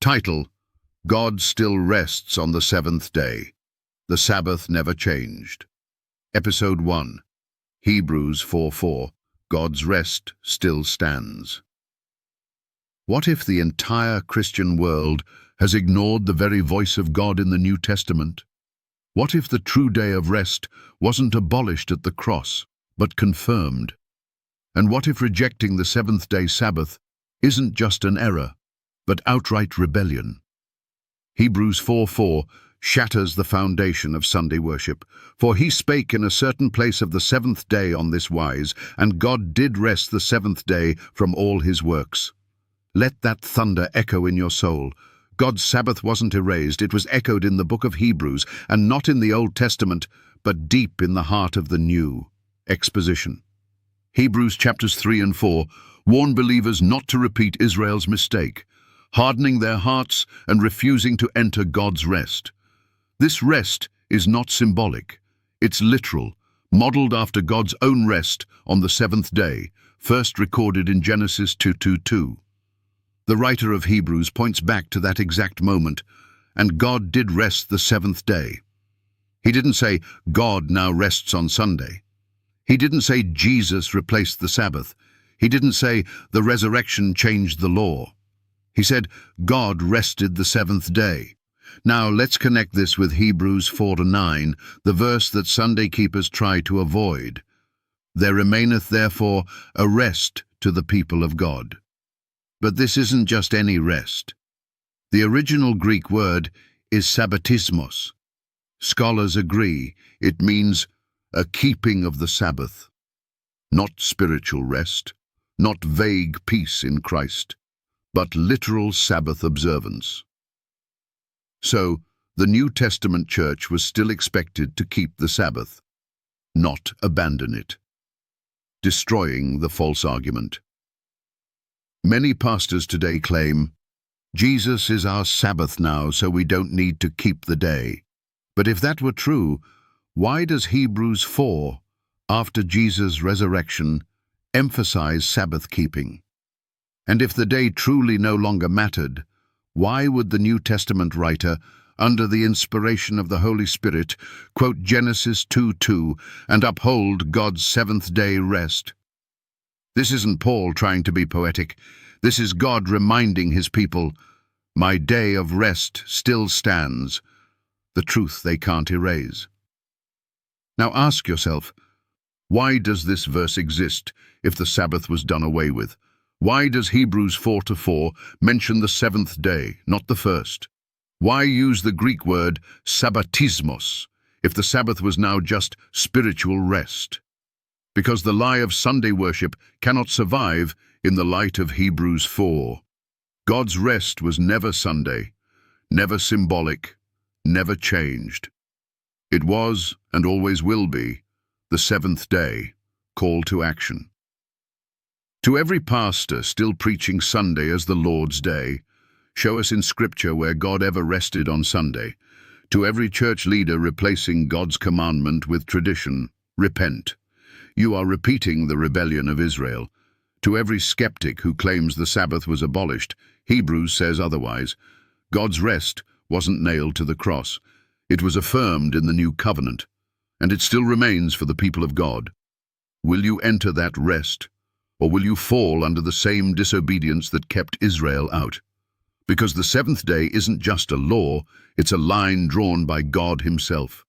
Title: God Still Rests on the Seventh Day. The Sabbath Never Changed. Episode 1. Hebrews 4:4. God's Rest Still Stands. What if the entire Christian world has ignored the very voice of God in the New Testament? What if the true day of rest wasn't abolished at the cross, but confirmed? And what if rejecting the seventh-day Sabbath isn't just an error, but outright rebellion? Hebrews 4:4 shatters the foundation of Sunday worship. For he spake in a certain place of the seventh day on this wise, and God did rest the seventh day from all his works. Let that thunder echo in your soul. God's Sabbath wasn't erased, it was echoed in the book of Hebrews, and not in the Old Testament, but deep in the heart of the New. Exposition. Hebrews chapters 3 and 4 warn believers not to repeat Israel's mistake, hardening their hearts and refusing to enter God's rest. This rest is not symbolic, it's literal, modeled after God's own rest on the seventh day, first recorded in Genesis 2:2. The writer of Hebrews points back to that exact moment, and God did rest the seventh day. He didn't say, God now rests on Sunday. He didn't say Jesus replaced the Sabbath. He didn't say the resurrection changed the law. He said, God rested the seventh day. Now let's connect this with Hebrews 4:9, the verse that Sunday keepers try to avoid. There remaineth therefore a rest to the people of God. But this isn't just any rest. The original Greek word is sabbatismos. Scholars agree it means a keeping of the Sabbath. Not spiritual rest, not vague peace in Christ, but literal Sabbath observance. So, the New Testament church was still expected to keep the Sabbath, not abandon it. Destroying the false argument. Many pastors today claim, Jesus is our Sabbath now, so we don't need to keep the day. But if that were true, why does Hebrews 4, after Jesus' resurrection, emphasize Sabbath keeping? And if the day truly no longer mattered, why would the New Testament writer, under the inspiration of the Holy Spirit, quote Genesis 2:2 and uphold God's seventh-day rest? This isn't Paul trying to be poetic. This is God reminding his people, my day of rest still stands, the truth they can't erase. Now ask yourself, why does this verse exist if the Sabbath was done away with? Why does Hebrews 4:4 mention the seventh day, not the first? Why use the Greek word sabbatismos if the Sabbath was now just spiritual rest? Because the lie of Sunday worship cannot survive in the light of Hebrews 4. God's rest was never Sunday, never symbolic, never changed. It was, and always will be, the seventh day, call to action. To every pastor still preaching Sunday as the Lord's day, show us in Scripture where God ever rested on Sunday. To every church leader replacing God's commandment with tradition, repent. You are repeating the rebellion of Israel. To every skeptic who claims the Sabbath was abolished, Hebrews says otherwise. God's rest wasn't nailed to the cross. It was affirmed in the new covenant, and it still remains for the people of God. Will you enter that rest? Or will you fall under the same disobedience that kept Israel out? Because the seventh day isn't just a law, it's a line drawn by God himself.